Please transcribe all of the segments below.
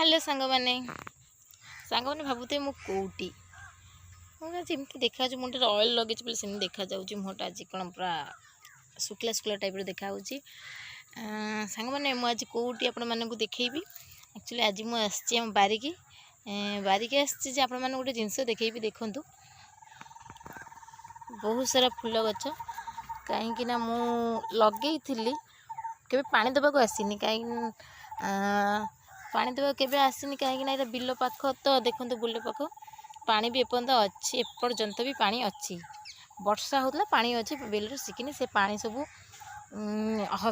Hello सांग मैंने भावुए मु कौटी जमी देखा मुझे ऑयल लगे से देखा मुहटा आज कौन पूरा शुक्ला शुक्ला टाइप देखा सांग मैंने मुझे कौटी आपण मानक देखी एक्चुअली आज मुझे बारिकी बारिकी आसी आपण मैंने गोटे जिनस देखी देखु बहुत सारा फूल गच कहीं मु लगे के पानी देवाक आसनी कहीं पानी देवा के आसनी कहीं बिल पाख तो देखो बिल पाख पानी भी एपर्तंत अच्छी एपर्तंत भी पानी अच्छी वर्षा होता पानी अच्छी बिल सिकिनी से पानी सब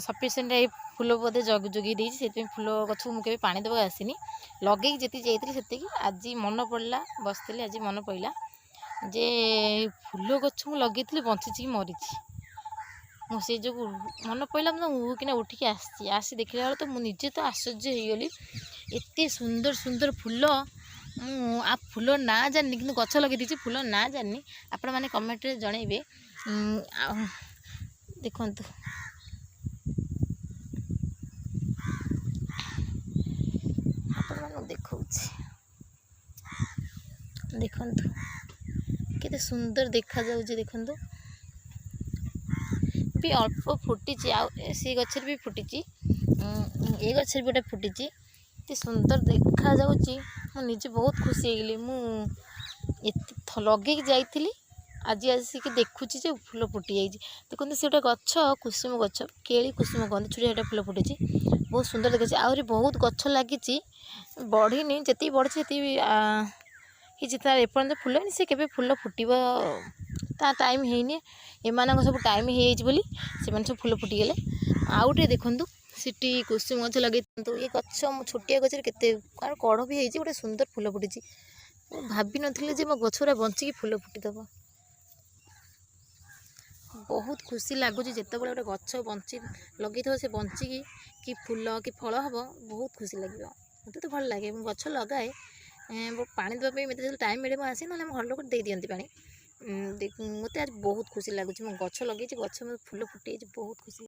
सफिसीयंट फूल बोधे जगी देती से फूल गछ मुझे पानी देवा आसनी लगे जी जाती आज मन पड़ा बसती आज मन पड़ा जे फूल गछ मुझे लगे बंची मरी मुझे जो मन पड़ा मुझे कि उठिक आसी देखला बेल तो मुझे तो आश्चर्य हो गली एत सुंदर सुंदर फूल आ फूल ना जानी कि गछ लगे फूल ना जानी आपण मैंने कमेंट रे जनइबे देखु आपण देखा देखु केते सुंदर देखा जाउछि देखु भी अल्प फुटी सी गचर भी फुटी ये गचर भी फुटी एत सुंदर देखा जाउछि मुझे बहुत खुशी होगली मुझे लगे जाइली आज आसिक देखुची जे फूल फुटी जाइए देखते से गोटे गछ कुसुम गछ केली कुसुम कहते छोटा फूल फुटी बहुत सुंदर देखा आहरी बहुत गछ लगी बढ़ीनी जी बढ़ी कि तार एपर्तंत फूल से केवे फूल फुटब ता टाइम है एमान सब टाइम हो सब फूल फुटीगले आउटे देखु सीटी कुसुम गछ लगे ये गछ छोटिया गचर के कड़ भी हो गोटे सुंदर फूल फुटी भाभी नी मो गछरा बंचिकी फूल फुटीदब बहुत खुशी लगुच जिते बड़े गोटे गछ बंची लगे से बंचिकी कि फूल कि फल हम बहुत खुशी लगे मत तो भल लगे गछ लगाए पानी देवाई मत टाइम मिले आसे ना घर लोग दे दिखती पा मत आज बहुत खुशी लगुच गछ लगे गछ फूल फुटे बहुत खुशी।